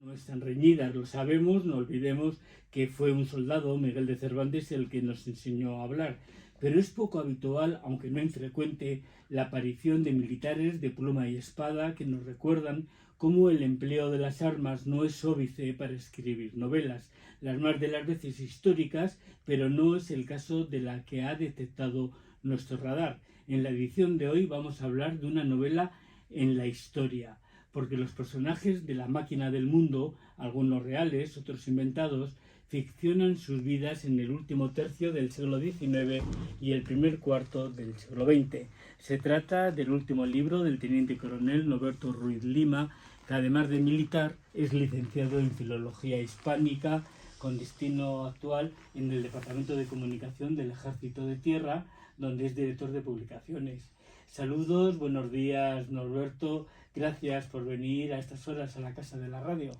No están reñidas, lo sabemos, no olvidemos que fue un soldado, Miguel de Cervantes, el que nos enseñó a hablar. Pero es poco habitual, aunque no infrecuente, la aparición de militares de pluma y espada que nos recuerdan cómo el empleo de las armas no es óbice para escribir novelas, las más de las veces históricas, pero no es el caso de la que ha detectado nuestro radar. En la edición de hoy vamos a hablar de una novela en la historia, porque los personajes de La máquina del mundo, algunos reales, otros inventados, ficcionan sus vidas en el último tercio del siglo XIX y el primer cuarto del siglo XX. Se trata del último libro del teniente coronel Noberto Ruiz Lima, que además de militar es licenciado en Filología Hispánica con destino actual en el Departamento de Comunicación del Ejército de Tierra, donde es director de publicaciones. Saludos, buenos días Norberto, gracias por venir a estas horas a la casa de la radio.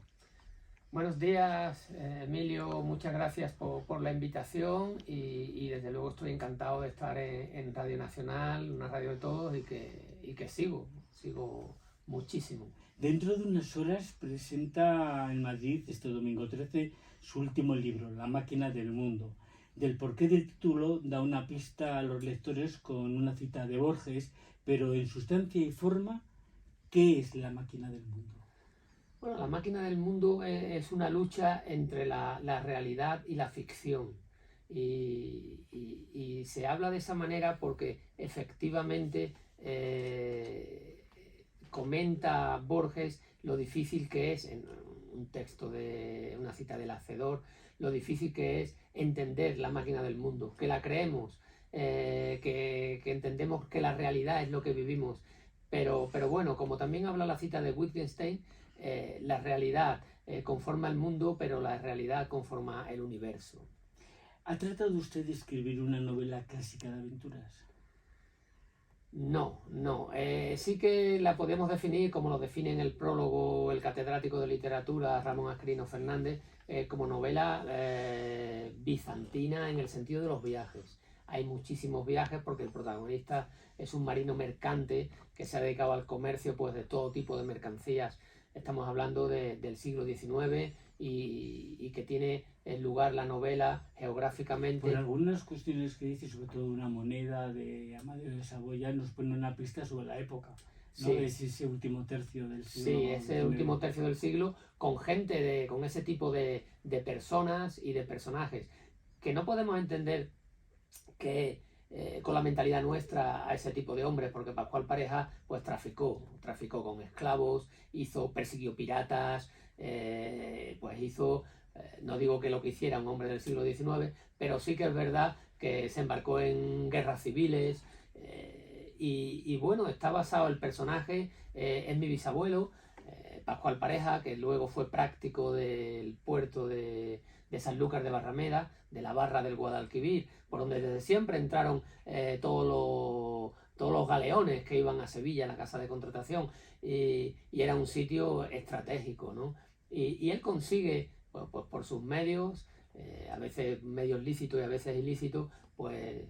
Buenos días, Emilio, muchas gracias por la invitación y desde luego estoy encantado de estar en Radio Nacional, una radio de todos y que sigo muchísimo. Dentro de unas horas presenta en Madrid, este domingo 13, su último libro, La máquina del mundo. Del porqué del título da una pista a los lectores con una cita de Borges, pero en sustancia y forma, ¿qué es la máquina del mundo? Bueno, la máquina del mundo es una lucha entre la realidad y la ficción. Y se habla de esa manera porque efectivamente comenta Borges lo difícil que es, en un texto de una cita del Hacedor, lo difícil que es entender la máquina del mundo, que la creemos, que entendemos que la realidad es lo que vivimos. Pero bueno, como también habla la cita de Wittgenstein, la realidad conforma el mundo, pero la realidad conforma el universo. ¿Ha tratado usted de escribir una novela clásica de aventuras? No. Sí que la podemos definir, como lo define en el prólogo el catedrático de literatura Ramón Ascrino Fernández, como novela bizantina en el sentido de los viajes. Hay muchísimos viajes porque el protagonista es un marino mercante que se ha dedicado al comercio pues, de todo tipo de mercancías. Estamos hablando del siglo XIX y que tiene lugar la novela geográficamente. Por algunas cuestiones que dice, sobre todo una moneda de Amadeo de Saboya, nos pone una pista sobre la época, ¿no? Sí. Es ese último tercio del siglo. Sí, ese último tercio del siglo con gente, con ese tipo de personas y de personajes que no podemos entender que con la mentalidad nuestra a ese tipo de hombres, porque Pascual Pareja pues traficó con esclavos, persiguió piratas, pues hizo, no digo que lo que hiciera un hombre del siglo XIX, pero sí que es verdad que se embarcó en guerras civiles, y bueno, está basado el personaje en mi bisabuelo, Pascual Pareja, que luego fue práctico del puerto de Sanlúcar de Barrameda, de la barra del Guadalquivir, por donde desde siempre entraron todos los galeones que iban a Sevilla, a la casa de contratación, y era un sitio estratégico, ¿no? Y él consigue, pues por sus medios, a veces medios lícitos y a veces ilícitos, pues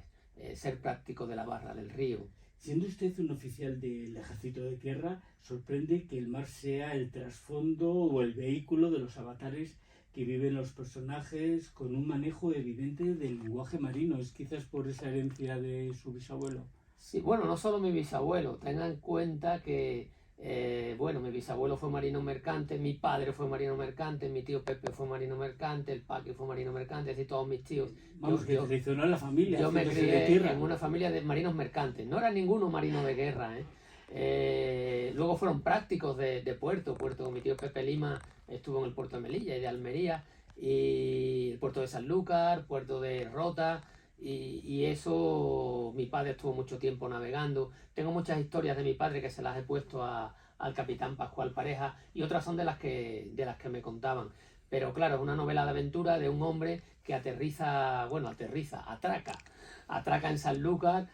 ser práctico de la barra del río. Siendo usted un oficial del Ejército de Tierra, sorprende que el mar sea el trasfondo o el vehículo de los avatares que viven los personajes con un manejo evidente del lenguaje marino. ¿Es quizás por esa herencia de su bisabuelo? Sí, bueno, no solo mi bisabuelo, tengan en cuenta que, bueno, mi bisabuelo fue marino mercante, mi padre fue marino mercante, mi tío Pepe fue marino mercante, el Paqui fue marino mercante, es decir, todos mis tíos. Vamos, que tradicionó la familia. Yo me crié en una familia de marinos mercantes, no era ninguno marino de guerra, luego fueron prácticos de puerto, mi tío Pepe Lima estuvo en el puerto de Melilla y de Almería, y el puerto de Sanlúcar, puerto de Rota, y eso, mi padre estuvo mucho tiempo navegando. Tengo muchas historias de mi padre que se las he puesto al capitán Pascual Pareja, y otras son de las que me contaban. Pero claro, es una novela de aventura de un hombre que atraca en Sanlúcar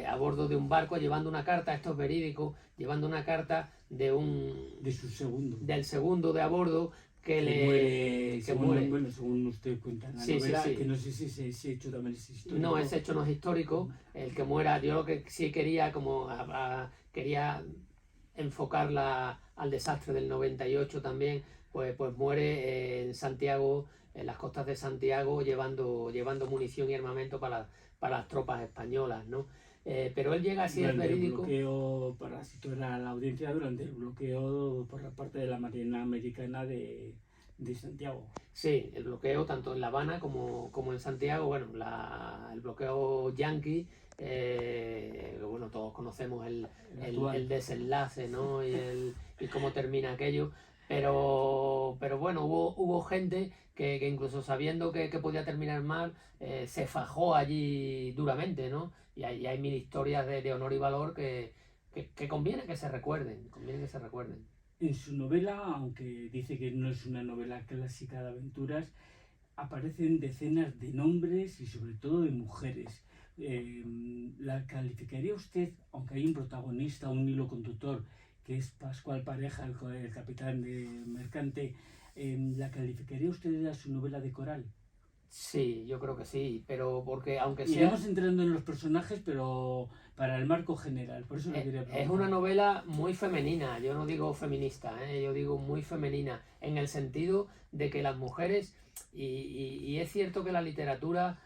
a bordo de un barco llevando una carta, esto es verídico, llevando una carta del segundo de a bordo que muere. Bueno, según usted cuenta en la novela, sí. Que no sé si ese hecho también es histórico. No, ese hecho no es histórico, el que muera, yo lo que sí quería, quería enfocarla al desastre del 98 también, pues muere en Santiago, en las costas de Santiago, llevando munición y armamento para las tropas españolas, ¿no? Pero él llega, si es Durante el verídico. bloqueo, para situar a la audiencia, durante el bloqueo por la parte de la Marina Americana de Santiago. Sí, el bloqueo tanto en La Habana como en Santiago, bueno, el bloqueo yanqui, bueno, todos conocemos el desenlace, ¿no? Y cómo termina aquello, pero bueno, hubo gente que incluso sabiendo que podía terminar mal, se fajó allí duramente, ¿no? Y hay mil historias de honor y valor que conviene que se recuerden, En su novela, aunque dice que no es una novela clásica de aventuras, aparecen decenas de nombres y sobre todo de mujeres. ¿La calificaría usted, aunque hay un protagonista, un hilo conductor, que es Pascual Pareja, el capitán de Mercante, ¿la calificaría usted a su novela de coral? Sí, yo creo que sí, pero porque aunque sea... Iremos entrando en los personajes, pero para el marco general, por eso le quería preguntar. Es una novela muy femenina, yo no digo feminista, yo digo muy femenina, en el sentido de que las mujeres, y es cierto que la literatura,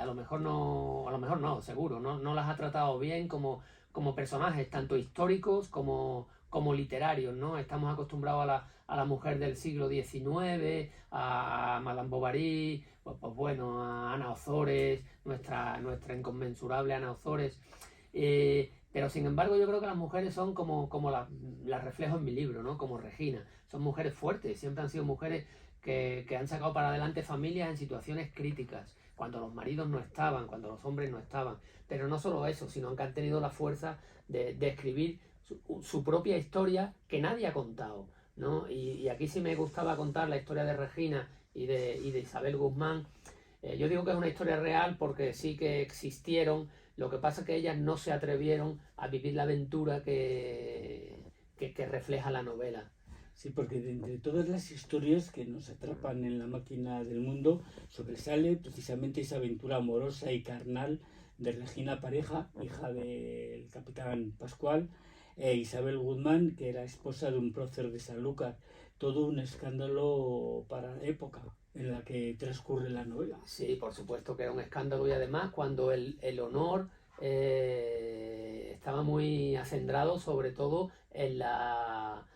a lo mejor no, seguro, no las ha tratado bien como personajes, tanto históricos como literarios, ¿no? Estamos acostumbrados a la mujer del siglo XIX, a Madame Bovary, pues bueno, a Ana Ozores, nuestra inconmensurable Ana Ozores. Pero sin embargo yo creo que las mujeres son como las reflejo en mi libro, ¿no? Como Regina. Son mujeres fuertes, siempre han sido mujeres que han sacado para adelante familias en situaciones críticas, cuando los maridos no estaban, cuando los hombres no estaban. Pero no solo eso, sino que han tenido la fuerza de escribir su propia historia que nadie ha contado, ¿no? Y aquí sí me gustaba contar la historia de Regina y de Isabel Guzmán. Yo digo que es una historia real porque sí que existieron, lo que pasa es que ellas no se atrevieron a vivir la aventura que refleja la novela. Sí, porque de entre todas las historias que nos atrapan en la máquina del mundo, sobresale precisamente esa aventura amorosa y carnal de Regina Pareja, hija del capitán Pascual, e Isabel Guzmán, que era esposa de un prócer de Sanlúcar. Todo un escándalo para la época en la que transcurre la novela. Sí, por supuesto que era un escándalo, y además cuando el honor estaba muy acendrado sobre todo en la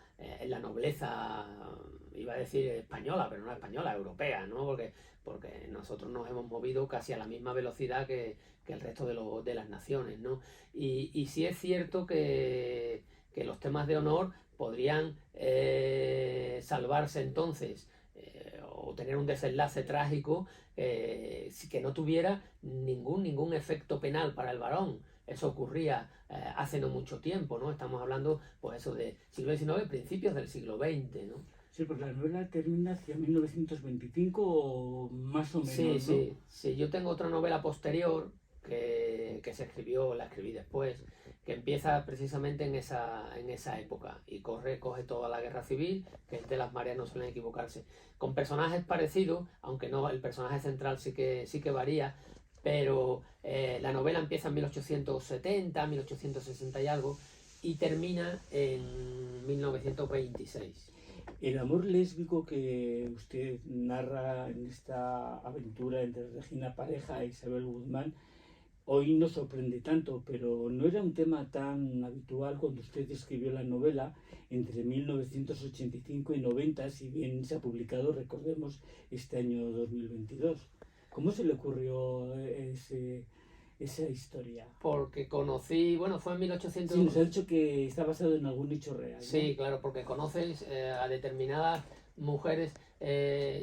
nobleza, iba a decir española, pero no española, europea, ¿no? Porque nosotros nos hemos movido casi a la misma velocidad que el resto de las naciones, ¿no? Y sí es cierto que los temas de honor podrían salvarse entonces, o tener un desenlace trágico, que no tuviera ningún efecto penal para el varón. Eso ocurría hace no mucho tiempo, ¿no? Estamos hablando, pues eso, de siglo XIX, principios del siglo XX, ¿no? Sí, porque la novela termina hacia 1925 o más o menos, Sí, ¿no? sí. Yo tengo otra novela posterior que se escribió, la escribí después, que empieza precisamente en esa época y coge toda la guerra civil, que es de las mareas, no suelen equivocarse, con personajes parecidos, aunque no, el personaje central sí que varía, pero la novela empieza en 1870, 1860 y algo, y termina en 1926. El amor lésbico que usted narra en esta aventura entre Regina Pareja e Isabel Guzmán hoy no sorprende tanto, pero no era un tema tan habitual cuando usted escribió la novela entre 1985 y 90, si bien se ha publicado, recordemos, este año 2022. ¿Cómo se le ocurrió esa historia? Porque conocí, bueno, fue en 1800... Sí, nos ha dicho que está basado en algún hecho real, ¿no? Sí, claro, porque conoces a determinadas mujeres.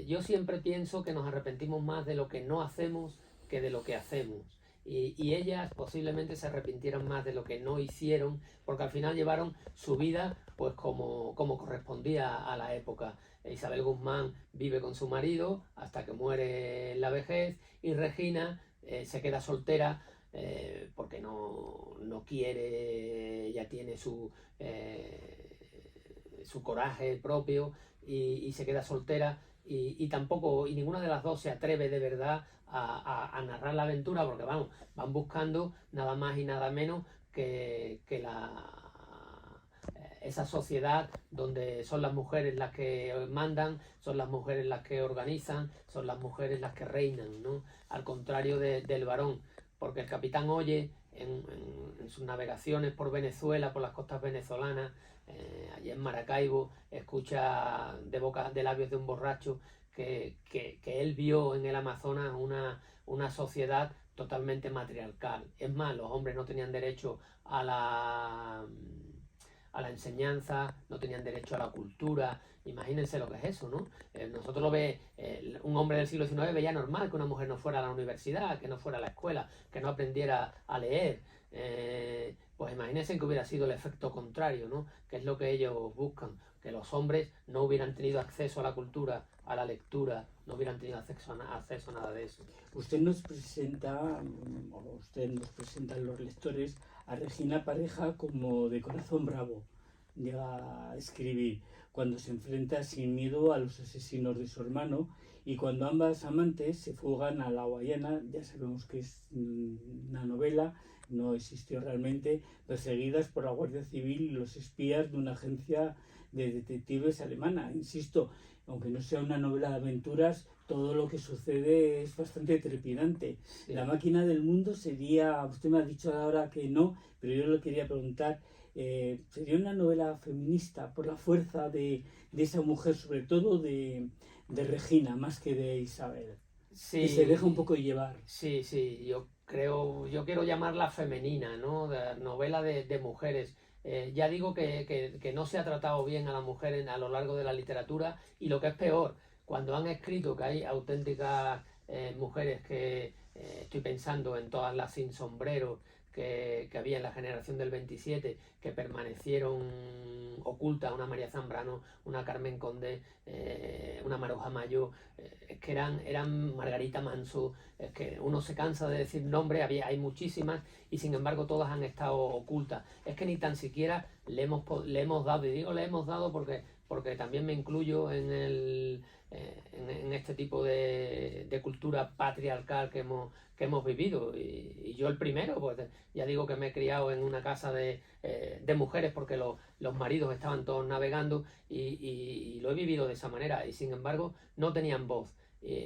Yo siempre pienso que nos arrepentimos más de lo que no hacemos que de lo que hacemos. Y ellas posiblemente se arrepintieran más de lo que no hicieron, porque al final llevaron su vida pues como correspondía a la época. Isabel Guzmán vive con su marido hasta que muere en la vejez, y Regina se queda soltera porque no quiere, ya tiene su coraje propio, y se queda soltera, y tampoco, y ninguna de las dos se atreve de verdad a narrar la aventura, porque vamos, van buscando nada más y nada menos que esa sociedad donde son las mujeres las que mandan, son las mujeres las que organizan, son las mujeres las que reinan, ¿no? Al contrario del varón, porque el capitán Oye en sus navegaciones por Venezuela, por las costas venezolanas, allí en Maracaibo, escucha de labios de un borracho que él vio en el Amazonas una sociedad totalmente matriarcal. Es más, los hombres no tenían derecho a la enseñanza, no tenían derecho a la cultura. Imagínense lo que es eso, ¿no? Nosotros lo ve, un hombre del siglo XIX veía normal que una mujer no fuera a la universidad, que no fuera a la escuela, que no aprendiera a leer. Pues imagínense que hubiera sido el efecto contrario, ¿no? Que es lo que ellos buscan, que los hombres no hubieran tenido acceso a la cultura, a la lectura, no hubieran tenido acceso a nada de eso. Usted nos presenta a los lectores a Regina Pareja como de corazón bravo. Llega a escribir cuando se enfrenta sin miedo a los asesinos de su hermano, y cuando ambas amantes se fugan a la Guayana. Ya sabemos que es una novela, no existió realmente, perseguidas por la Guardia Civil y los espías de una agencia de detectives alemana. Insisto, aunque no sea una novela de aventuras, todo lo que sucede es bastante trepidante. Sí. La máquina del mundo sería, usted me ha dicho ahora que no, pero yo le quería preguntar, ¿sería una novela feminista por la fuerza de esa mujer, sobre todo de Regina, más que de Isabel? Sí, que se deja un poco llevar. Sí, yo quiero llamarla femenina, ¿no? Novela de mujeres. Ya digo que no se ha tratado bien a la mujer a lo largo de la literatura, y lo que es peor, cuando han escrito que hay auténticas mujeres que estoy pensando en todas las sin sombrero que había en la generación del 27, que permanecieron ocultas, una María Zambrano, una Carmen Conde, una Maruja Mayo, es que eran Margarita Manso, es que uno se cansa de decir nombres, hay muchísimas, y sin embargo todas han estado ocultas. Es que ni tan siquiera le hemos dado, y digo le hemos dado porque también me incluyo en este tipo de cultura patriarcal que hemos vivido, y yo el primero, pues ya digo que me he criado en una casa de mujeres porque los maridos estaban todos navegando, y lo he vivido de esa manera, y sin embargo no tenían voz.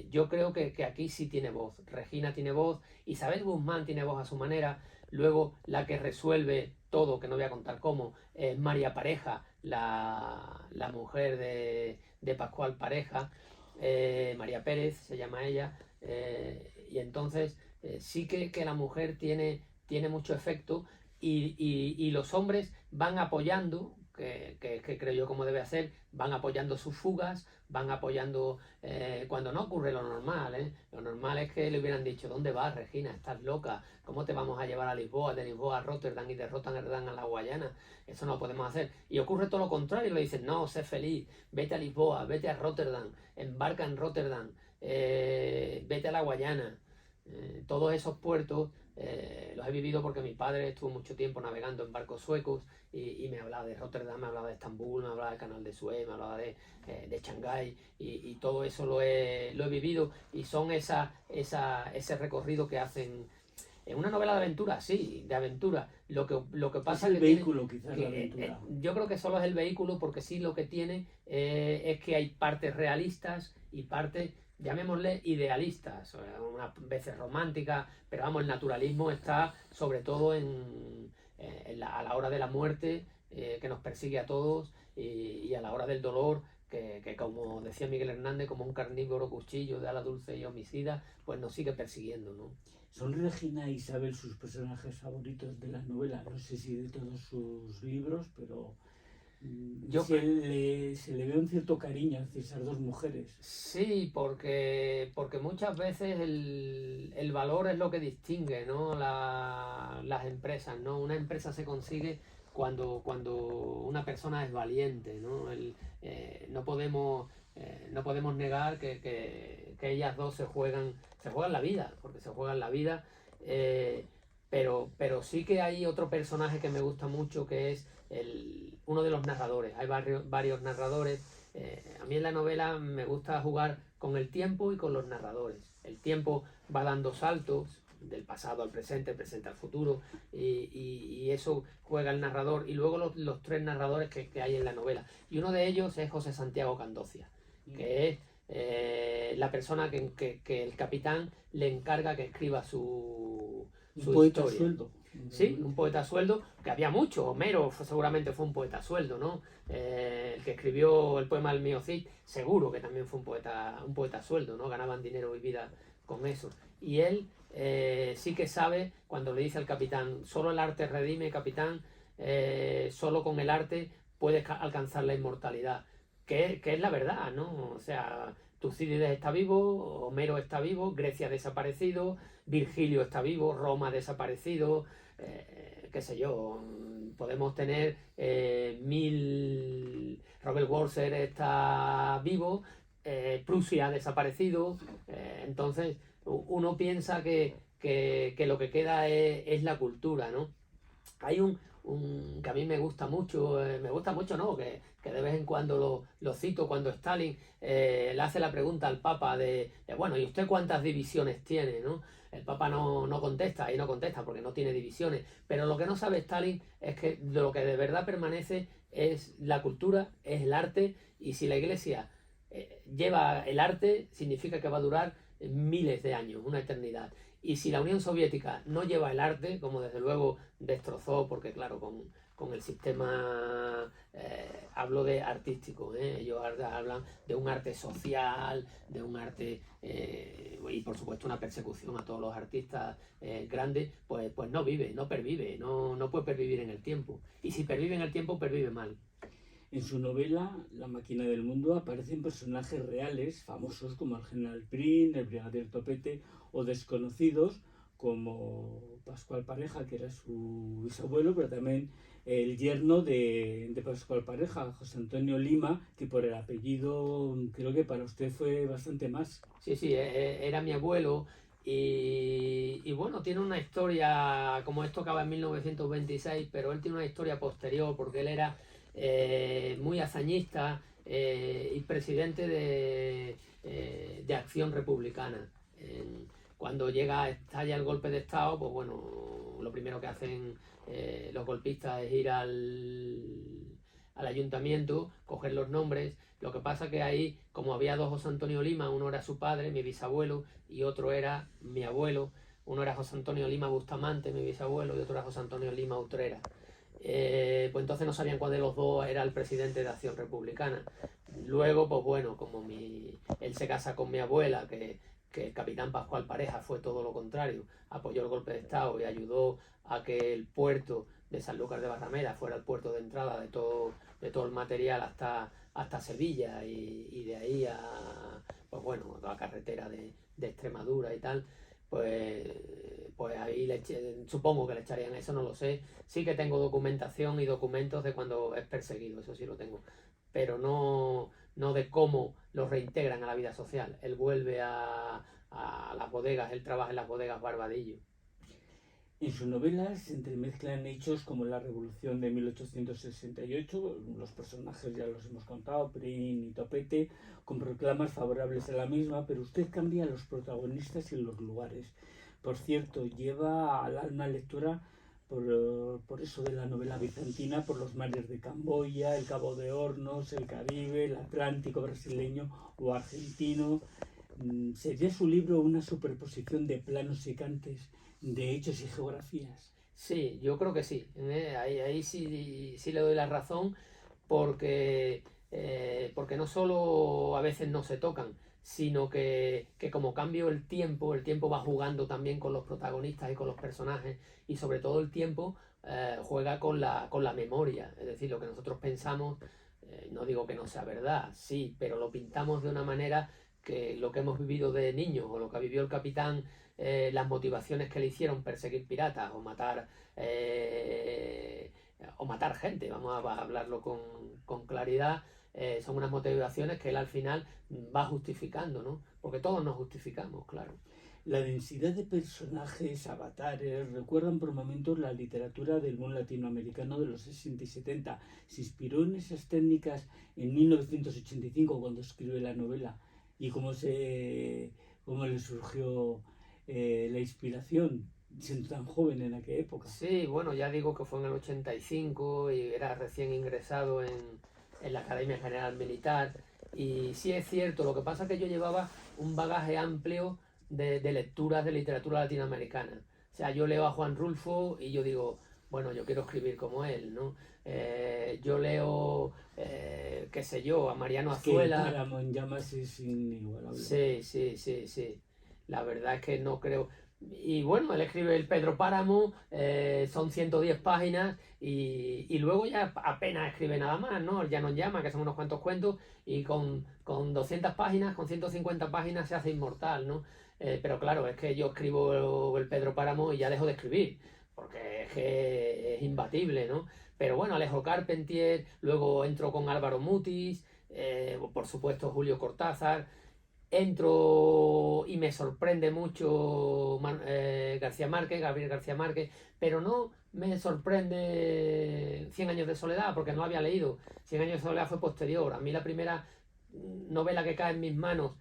Yo creo que aquí sí tiene voz. Regina tiene voz, Isabel Guzmán tiene voz a su manera. Luego la que resuelve todo, que no voy a contar cómo, es María Pareja, la mujer de Pascual Pareja, María Pérez se llama ella, y entonces sí que la mujer tiene mucho efecto, y los hombres van apoyando, que creo yo como debe hacer, van apoyando sus fugas, van apoyando cuando no ocurre lo normal, ¿eh? Lo normal es que le hubieran dicho: ¿dónde vas, Regina? ¿Estás loca? ¿Cómo te vamos a llevar a Lisboa, de Lisboa a Rotterdam y de Rotterdam a la Guayana? Eso no lo podemos hacer. Y ocurre todo lo contrario, le dicen: no, sé feliz, vete a Lisboa, vete a Rotterdam, embarca en Rotterdam, vete a la Guayana. Todos esos puertos los he vivido porque mi padre estuvo mucho tiempo navegando en barcos suecos, y me hablaba de Rotterdam, me hablaba de Estambul, me hablaba del Canal de Suez, me hablaba de Shanghái, y todo eso lo he vivido, y son ese recorrido que hacen. En una novela de aventura, sí, de aventura. Lo que pasa es el que vehículo, quizás, la aventura. Yo creo que solo es el vehículo, porque sí lo que tiene es que hay partes realistas y partes, llamémosle, idealistas, unas veces románticas, pero vamos, el naturalismo está sobre todo a la hora de la muerte, que nos persigue a todos, y a la hora del dolor, que como decía Miguel Hernández, como un carnívoro cuchillo de ala dulce y homicida, pues nos sigue persiguiendo, ¿no? ¿Son Regina e Isabel sus personajes favoritos de la novela? No sé si de todos sus libros, pero se le ve un cierto cariño hacia esas dos mujeres. Sí, porque muchas veces el valor es lo que distingue, ¿no? Las empresas, ¿no? Una empresa se consigue cuando una persona es valiente, ¿no? No podemos negar que ellas dos se juegan la vida, porque se juegan la vida, pero sí que hay otro personaje que me gusta mucho, que es uno de los narradores. Hay varios narradores. A mí en la novela me gusta jugar con el tiempo y con los narradores. El tiempo va dando saltos, del pasado al presente, el presente al futuro, y eso juega el narrador, y luego los tres narradores que hay en la novela. Y uno de ellos es José Santiago Candocia, que es la persona que el capitán le encarga que escriba su poeta historia. sueldo. Sí, un poeta a sueldo, que había muchos. Homero seguramente fue un poeta a sueldo, ¿no? El que escribió el poema El mío Cid, seguro que también fue un poeta a sueldo, ¿no? Ganaban dinero y vida con eso. Y él sí que sabe, cuando le dice al capitán, solo el arte redime, capitán, solo con el arte puedes alcanzar la inmortalidad. Que es la verdad, ¿no? O sea, Tucídides está vivo, Homero está vivo, Grecia ha desaparecido, Virgilio está vivo, Roma ha desaparecido, qué sé yo, podemos tener Robert Walser está vivo, Prusia ha desaparecido, entonces uno piensa que lo que queda es la cultura, ¿no? Hay que a mí me gusta mucho, ¿no? Que de vez en cuando lo cito, cuando Stalin le hace la pregunta al Papa bueno, ¿y usted cuántas divisiones tiene, no? El Papa no contesta, y no contesta porque no tiene divisiones, pero lo que no sabe Stalin es que lo que de verdad permanece es la cultura, es el arte, y si la Iglesia lleva el arte, significa que va a durar miles de años, una eternidad. Y si la Unión Soviética no lleva el arte, como desde luego destrozó, porque claro, con el sistema, hablo de artístico, ellos hablan de un arte social, de un arte, y por supuesto una persecución a todos los artistas grandes, pues no vive, no pervive, no puede pervivir en el tiempo. Y si pervive en el tiempo, pervive mal. En su novela La máquina del mundo aparecen personajes reales, famosos como el general Prim, el brigadier Topete, o desconocidos como Pascual Pareja, que era su bisabuelo, pero también el yerno de Pascual Pareja, José Antonio Lima, que por el apellido creo que para usted fue bastante más. Sí, era mi abuelo. Y bueno, tiene una historia, como esto acaba en 1926, pero él tiene una historia posterior, porque él era muy hazañista y presidente de Acción Republicana. Cuando estalla el golpe de Estado, pues bueno, lo primero que hacen los golpistas es ir al ayuntamiento, coger los nombres. Lo que pasa que ahí, como había dos José Antonio Lima, uno era su padre, mi bisabuelo, y otro era mi abuelo. Uno era José Antonio Lima Bustamante, mi bisabuelo, y otro era José Antonio Lima Utrera. Pues entonces no sabían cuál de los dos era el presidente de Acción Republicana. Luego, pues bueno, como él se casa con mi abuela, que el capitán Pascual Pareja fue todo lo contrario, apoyó el golpe de Estado y ayudó a que el puerto de Sanlúcar de Barrameda fuera el puerto de entrada de todo el material hasta Sevilla, y de ahí pues bueno, a la carretera de Extremadura y tal. Pues ahí supongo que le echarían eso, no lo sé. Sí que tengo documentación y documentos de cuando es perseguido, eso sí lo tengo, pero no de cómo lo reintegran a la vida social. Él vuelve a las bodegas, él trabaja en las bodegas Barbadillo. En su novela se entremezclan hechos como la Revolución de 1868, los personajes ya los hemos contado, Prim y Topete, con proclamas favorables a la misma, pero usted cambia los protagonistas y los lugares. Por cierto, lleva al alma lectora por eso de la novela bizantina, por los mares de Camboya, el Cabo de Hornos, el Caribe, el Atlántico brasileño o argentino. ¿Sería su libro una superposición de planos secantes, de hechos y geografías? Sí, yo creo que sí. Ahí sí le doy la razón, porque no solo a veces no se tocan, sino que como cambio el tiempo va jugando también con los protagonistas y con los personajes, y sobre todo el tiempo juega con la memoria. Es decir, lo que nosotros pensamos, no digo que no sea verdad, sí, pero lo pintamos de una manera que lo que hemos vivido de niños, o lo que vivió el capitán, las motivaciones que le hicieron perseguir piratas o matar gente, vamos a hablarlo con claridad, son unas motivaciones que él al final va justificando, ¿no? Porque todos nos justificamos, claro. La densidad de personajes, avatares, recuerdan por momentos la literatura del mundo latinoamericano de los 60 y 70. Se inspiró en esas técnicas en 1985 cuando escribe la novela. ¿Y cómo le surgió la inspiración, siendo tan joven en aquella época? Sí, bueno, ya digo que fue en el 85 y era recién ingresado en la Academia General Militar. Y sí es cierto, lo que pasa es que yo llevaba un bagaje amplio de lecturas de literatura latinoamericana. O sea, yo leo a Juan Rulfo y yo digo, bueno, yo quiero escribir como él, ¿no? Yo leo, qué sé yo, a Mariano Es que Azuela. Páramo en llamas es inigualable. Sí, sí, sí, sí. La verdad es que no creo. Y bueno, él escribe el Pedro Páramo, son 110 páginas y luego ya apenas escribe nada más, ¿no? El Llano en Llama, que son unos cuantos cuentos, y con 200 páginas, con 150 páginas se hace inmortal, ¿no? Pero claro, es que yo escribo el Pedro Páramo y ya dejo de escribir, porque es que es imbatible, ¿no? Pero bueno, Alejo Carpentier, luego entro con Álvaro Mutis, por supuesto Julio Cortázar. Entro y me sorprende mucho García Márquez, Gabriel García Márquez, pero no me sorprende Cien años de soledad, porque no lo había leído. Cien años de soledad fue posterior. A mí la primera novela que cae en mis manos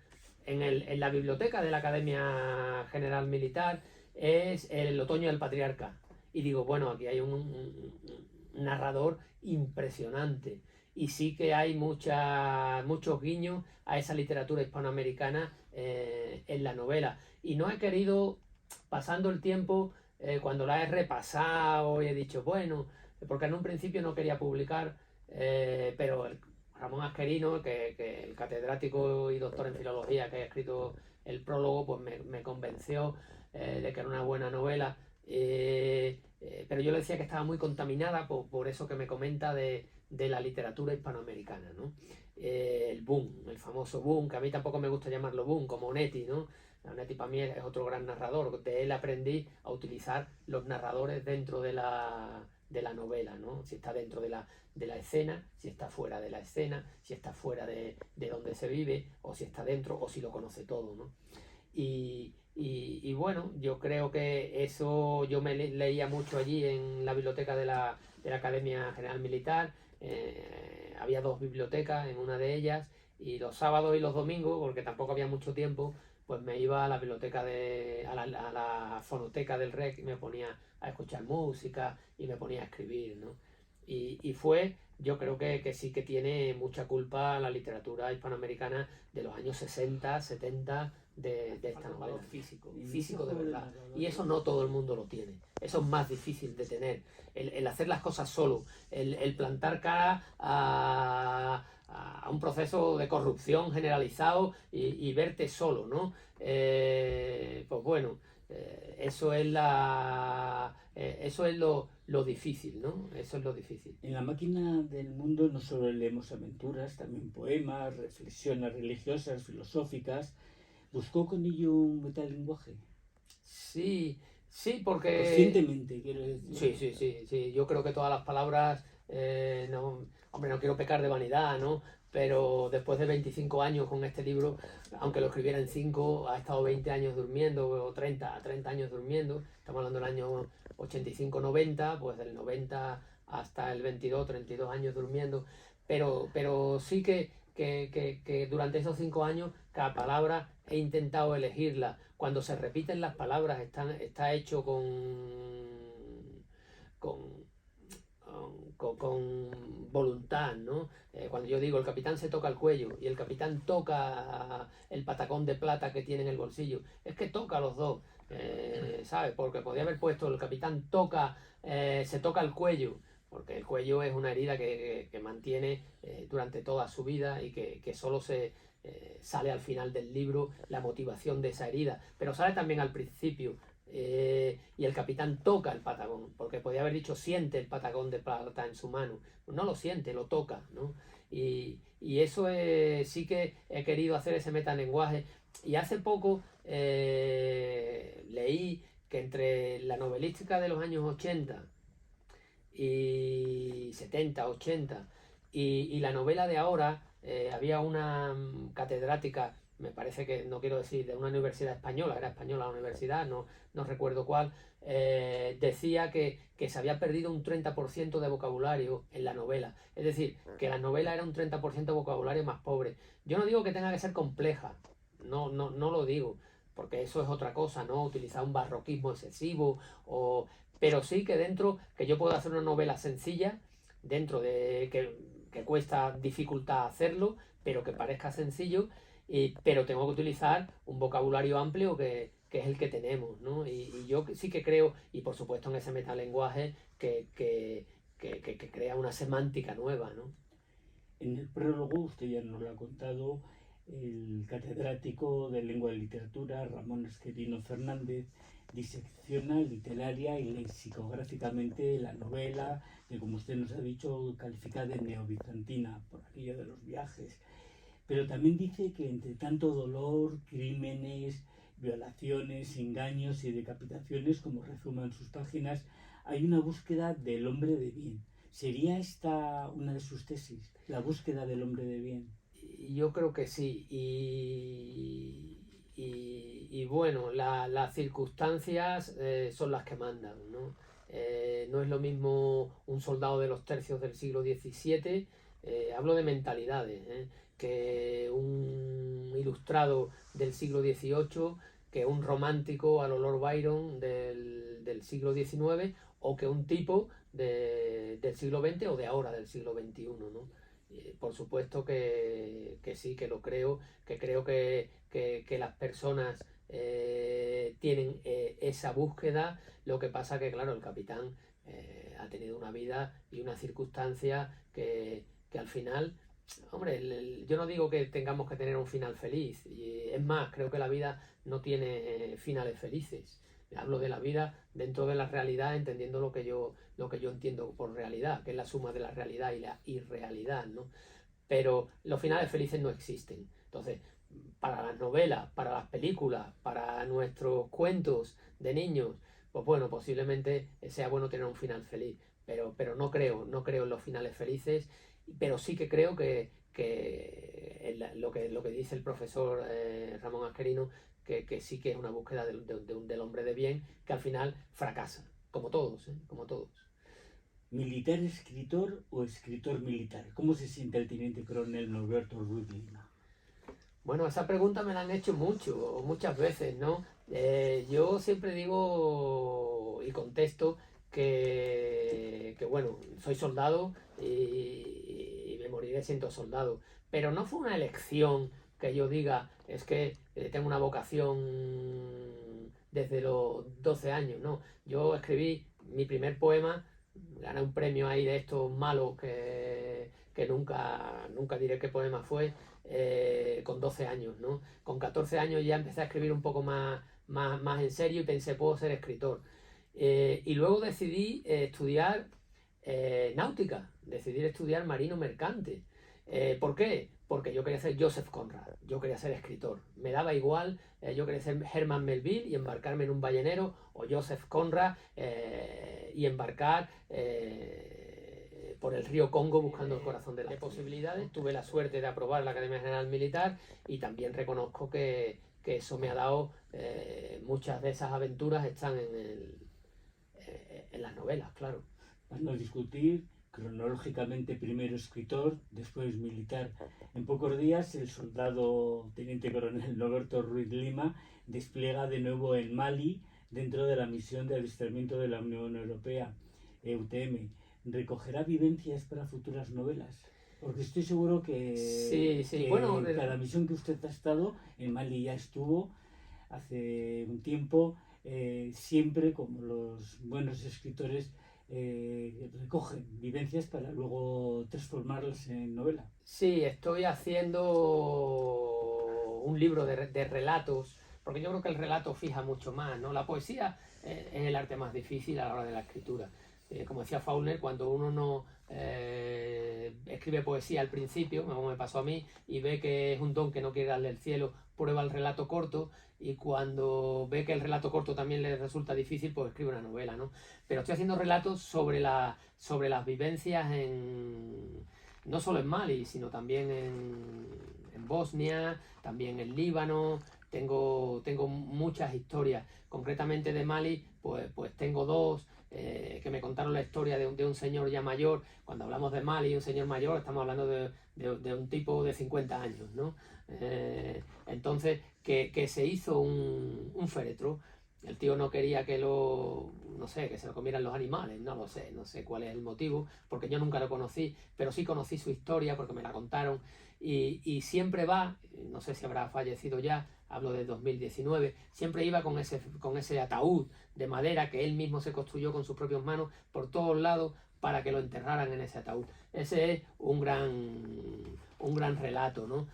en la biblioteca de la Academia General Militar es El otoño del patriarca. Y digo, bueno, aquí hay un narrador impresionante. Y sí que hay muchos guiños a esa literatura hispanoamericana en la novela. Y no he querido, pasando el tiempo, cuando la he repasado y he dicho, bueno, porque en un principio no quería publicar, pero Ramón Asquerino, que el catedrático y doctor en filología que ha escrito el prólogo, pues me convenció de que era una buena novela. Pero yo le decía que estaba muy contaminada por eso que me comenta de la literatura hispanoamericana, ¿no? El boom, el famoso boom, que a mí tampoco me gusta llamarlo boom, como Onetti, ¿no? Onetti para mí es otro gran narrador. De él aprendí a utilizar los narradores dentro de la novela, ¿no? Si está dentro de la escena, si está fuera de la escena, si está fuera de donde se vive, o si está dentro, o si lo conoce todo, ¿no? Y bueno, yo creo que eso yo me leía mucho allí en la biblioteca de la Academia General Militar. Había dos bibliotecas en una de ellas y los sábados y los domingos, porque tampoco había mucho tiempo, pues me iba a la biblioteca a la fonoteca del REC y me ponía a escuchar música y me ponía a escribir, ¿no? Yo creo que sí que tiene mucha culpa la literatura hispanoamericana de los años 60, 70 de esta novela. Físico de verdad. Y eso no todo el mundo lo tiene. Eso es más difícil de tener. El hacer las cosas solo, el plantar cara a un proceso de corrupción generalizado y verte solo, ¿no? Pues bueno, eso es lo difícil, ¿no? Eso es lo difícil. En La máquina del mundo no solo leemos aventuras, también poemas, reflexiones religiosas, filosóficas. ¿Buscó con ello un metalenguaje? Sí, sí, porque... Conscientemente, quiero decir. Sí. Yo creo que todas las palabras, hombre, no quiero pecar de vanidad, ¿no? Pero después de 25 años con este libro, aunque lo escribiera en 5, ha estado 20 años durmiendo, o 30 años durmiendo. Estamos hablando del año 85-90, pues del 90 hasta el 22, 32 años durmiendo. Pero sí que durante esos 5 años, cada palabra he intentado elegirla. Cuando se repiten las palabras, está hecho con, con voluntad, ¿no? Cuando yo digo el capitán se toca el cuello y el capitán toca el patacón de plata que tiene en el bolsillo, es que toca a los dos, ¿sabes? Porque podía haber puesto el capitán se toca el cuello, porque el cuello es una herida que mantiene durante toda su vida y que solo sale al final del libro la motivación de esa herida, pero sale también al principio. Y el capitán toca el patagón, porque podía haber dicho siente el patagón de plata en su mano. No lo siente, lo toca, ¿no? Y eso sí que he querido hacer ese metalenguaje. Y hace poco leí que entre la novelística de los años 80 y 70, 80 y la novela de ahora, había una catedrática, me parece que, no quiero decir, de una universidad española, era española la universidad, no recuerdo cuál, decía que se había perdido un 30% de vocabulario en la novela. Es decir, que la novela era un 30% de vocabulario más pobre. Yo no digo que tenga que ser compleja, no lo digo, porque eso es otra cosa, ¿no? Utilizar un barroquismo excesivo, pero sí que que yo puedo hacer una novela sencilla, dentro de que cuesta dificultad hacerlo, pero que parezca sencillo, pero tengo que utilizar un vocabulario amplio que es el que tenemos, ¿no? Y yo sí que creo, y por supuesto en ese metalenguaje que crea una semántica nueva, ¿no? En el prólogo, usted ya nos lo ha contado, el catedrático de Lengua y Literatura, Ramón Esquerino Fernández, disecciona literaria y lexicográficamente la novela, que como usted nos ha dicho, califica de neobizantina por aquello de los viajes. Pero también dice que entre tanto dolor, crímenes, violaciones, engaños y decapitaciones, como resuman sus páginas, hay una búsqueda del hombre de bien. ¿Sería esta una de sus tesis, la búsqueda del hombre de bien? Yo creo que sí. Y bueno, las circunstancias son las que mandan, ¿no? No es lo mismo un soldado de los tercios del siglo XVII, hablo de mentalidades, que un ilustrado del siglo XVIII, que un romántico a lo Lord Byron del siglo XIX, o que un tipo del siglo XX o de ahora, del siglo XXI, ¿no? Por supuesto que sí, que lo creo, que creo que las personas tienen esa búsqueda. Lo que pasa que, claro, el capitán ha tenido una vida y una circunstancia que al final, hombre, yo no digo que tengamos que tener un final feliz, y es más, creo que la vida no tiene finales felices. Hablo de la vida dentro de la realidad, entendiendo lo que yo entiendo por realidad, que es la suma de la realidad y la irrealidad, ¿no? Pero los finales felices no existen. Entonces, para las novelas, para las películas, para nuestros cuentos de niños, pues bueno, posiblemente sea bueno tener un final feliz, pero no creo en los finales felices, pero sí que creo lo que dice el profesor Ramón Asquerino, que sí que es una búsqueda del hombre de bien, que al final fracasa, como todos, como todos. ¿Militar escritor o escritor militar? ¿Cómo se siente el teniente coronel Norberto Ruiz Lima? Bueno, esa pregunta me la han hecho muchas veces, ¿no? Yo siempre digo y contesto que bueno, soy soldado y me moriré siendo soldado, pero no fue una elección que yo diga, es que tengo una vocación desde los 12 años, ¿no? Yo escribí mi primer poema, gané un premio ahí de estos malos que nunca diré qué poema fue, con 12 años, ¿no? Con 14 años ya empecé a escribir un poco más en serio y pensé, puedo ser escritor. Y luego decidí estudiar náutica, decidí estudiar marino mercante. ¿Por qué? Porque yo quería ser Joseph Conrad, yo quería ser escritor. Me daba igual, yo quería ser Herman Melville y embarcarme en un ballenero, o Joseph Conrad y embarcar por el río Congo buscando el corazón de las posibilidades. Tuve la suerte de aprobar la Academia General Militar y también reconozco que eso me ha dado, muchas de esas aventuras están en las novelas, claro. Van a discutir cronológicamente primero escritor, después militar. En pocos días el soldado teniente coronel Norberto Ruiz Lima despliega de nuevo en Mali dentro de la misión de adiestramiento de la Unión Europea, EUTM. ¿Recogerá vivencias para futuras novelas? Porque estoy seguro que bueno, cada misión que usted ha estado, en Mali ya estuvo hace un tiempo, siempre como los buenos escritores recogen vivencias para luego transformarlas en novela. Sí, estoy haciendo un libro de relatos, porque yo creo que el relato fija mucho más, ¿no? La poesía es el arte más difícil a la hora de la escritura. Como decía Faulkner, cuando uno no escribe poesía al principio, como me pasó a mí, y ve que es un don que no quiere darle el cielo, prueba el relato corto, y cuando ve que el relato corto también le resulta difícil, pues escribe una novela, ¿no? Pero estoy haciendo relatos sobre las vivencias no solo en Mali, sino también en Bosnia, también en Líbano. Tengo muchas historias, concretamente de Mali, pues tengo dos. que me contaron la historia de un señor ya mayor. Cuando hablamos de Mali, un señor mayor, estamos hablando de un tipo de 50 años, ¿no? Entonces, que se hizo un féretro. El tío no quería no sé, que se lo comieran los animales, no sé cuál es el motivo, porque yo nunca lo conocí, pero sí conocí su historia porque me la contaron, y siempre va, no sé si habrá fallecido ya, hablo de 2019, siempre iba con ese ataúd de madera que él mismo se construyó con sus propias manos por todos lados para que lo enterraran en ese ataúd. Ese es un gran relato, ¿no?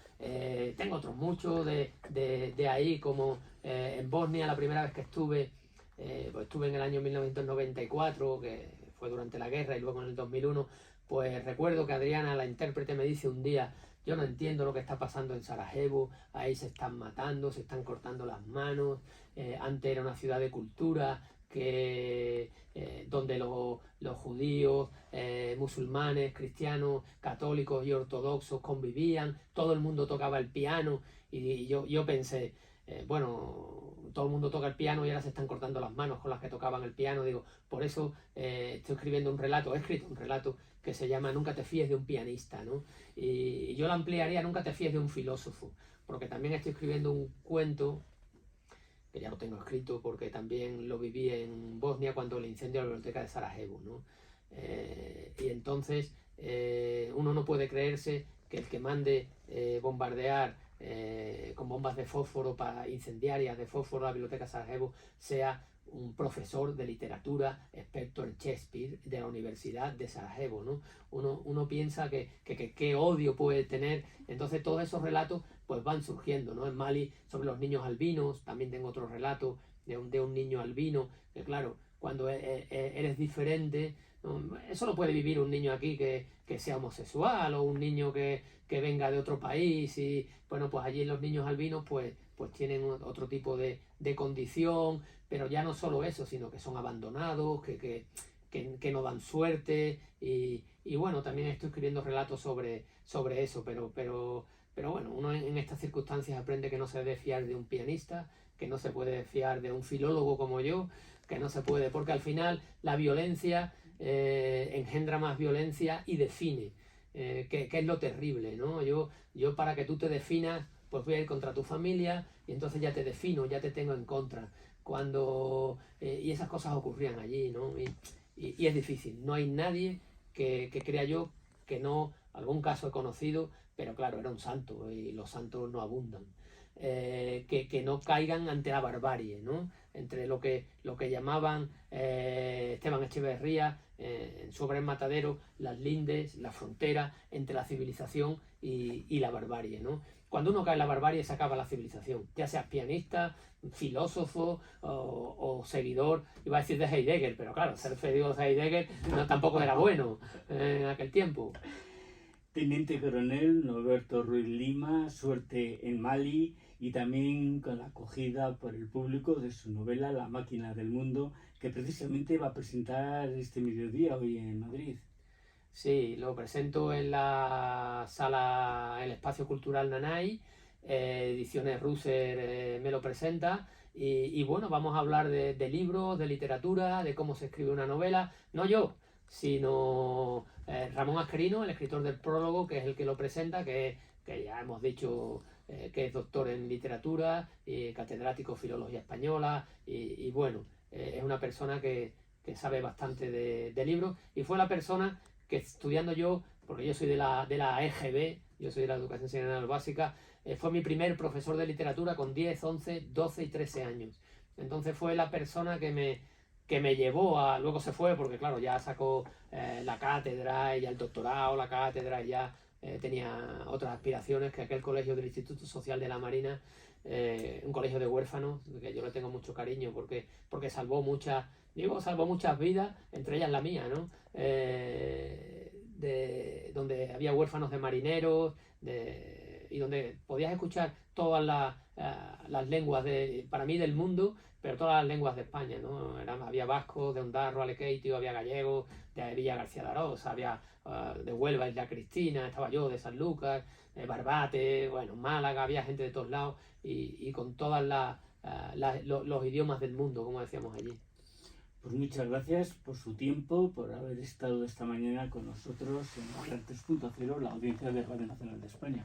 Tengo otros muchos de ahí, como en Bosnia, la primera vez que estuve, pues estuve en el año 1994, que fue durante la guerra, y luego en el 2001, pues recuerdo que Adriana, la intérprete, me dice un día: yo no entiendo lo que está pasando en Sarajevo, ahí se están matando, se están cortando las manos, antes era una ciudad de cultura, donde los judíos, musulmanes, cristianos, católicos y ortodoxos convivían, todo el mundo tocaba el piano, y yo pensé, bueno, todo el mundo toca el piano y ahora se están cortando las manos con las que tocaban el piano. Digo, por eso estoy escribiendo un relato, he escrito un relato que se llama Nunca te fíes de un pianista, ¿no? Y yo lo ampliaría: Nunca te fíes de un filósofo, porque también estoy escribiendo un cuento que ya lo tengo escrito porque también lo viví en Bosnia cuando el incendio de la biblioteca de Sarajevo, ¿no? Y entonces uno no puede creerse que el que mande bombardear con bombas de fósforo, incendiarias de fósforo, la biblioteca de Sarajevo, sea un profesor de literatura experto en Shakespeare de la Universidad de Sarajevo, ¿no? Uno piensa que qué odio puede tener. Entonces todos esos relatos pues van surgiendo, ¿no? En Mali, sobre los niños albinos, también tengo otro relato de un niño albino, que claro, cuando eres diferente, ¿no? Eso lo puede vivir un niño aquí que sea homosexual, o un niño que venga de otro país, y bueno, pues allí los niños albinos pues tienen otro tipo de condición, pero ya no solo eso, sino que son abandonados, que no dan suerte, y bueno, también estoy escribiendo relatos sobre eso, pero bueno, uno en estas circunstancias aprende que no se debe fiar de un pianista, que no se puede fiar de un filólogo como yo, que no se puede, porque al final la violencia engendra más violencia y define, que es lo terrible, ¿no? Yo para que tú te definas, pues voy a ir contra tu familia, y entonces ya te defino, ya te tengo en contra. Y esas cosas ocurrían allí, ¿no? Y es difícil, no hay nadie que crea yo que no, algún caso he conocido, pero claro, era un santo y los santos no abundan. Que no caigan ante la barbarie, ¿no? Entre lo que llamaban Esteban Echeverría en su obra El Matadero, las lindes, la frontera entre la civilización y la barbarie, ¿no? Cuando uno cae en la barbarie se acaba la civilización, ya seas pianista, filósofo o seguidor, iba a decir de Heidegger, pero claro, ser seguidor de Heidegger tampoco era bueno en aquel tiempo. Teniente Coronel Norberto Ruiz Lima, suerte en Mali, y también con la acogida por el público de su novela La máquina del mundo, que precisamente va a presentar este mediodía hoy en Madrid. Sí, lo presento en la sala, el Espacio Cultural Nanay, Ediciones Russer me lo presenta, y bueno, vamos a hablar de libros, de literatura, de cómo se escribe una novela, no yo, sino Ramón Asquerino, el escritor del prólogo, que es el que lo presenta, que ya hemos dicho que es doctor en literatura, catedrático de filología española, y bueno, es una persona que sabe bastante de libros, y fue la persona que estudiando yo, porque yo soy de la EGB, yo soy de la Educación General Básica, fue mi primer profesor de literatura con 10, 11, 12 y 13 años. Entonces fue la persona que me llevó a... Luego se fue porque, claro, ya sacó la cátedra y ya el doctorado, la cátedra, y ya tenía otras aspiraciones, que aquel colegio del Instituto Social de la Marina, un colegio de huérfanos, que yo le tengo mucho cariño porque salvó muchas vidas, entre ellas la mía, ¿no? Donde había huérfanos de marineros, y donde podías escuchar todas las lenguas para mí del mundo, pero todas las lenguas de España, ¿no? Había vasco, de Ondarro, Alequeitio, había gallego, de Villa García de Arosa, había de Huelva, Isla Cristina, estaba yo, de San Lucas, Barbate, bueno, Málaga, había gente de todos lados, y con todas los idiomas del mundo, como decíamos allí. Pues muchas gracias por su tiempo, por haber estado esta mañana con nosotros en Gran 3.0, la audiencia de Radio Nacional de España.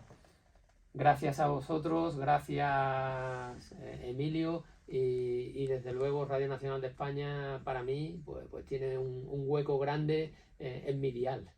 Gracias a vosotros, gracias Emilio, y desde luego Radio Nacional de España para mí pues tiene un hueco grande en mi dial.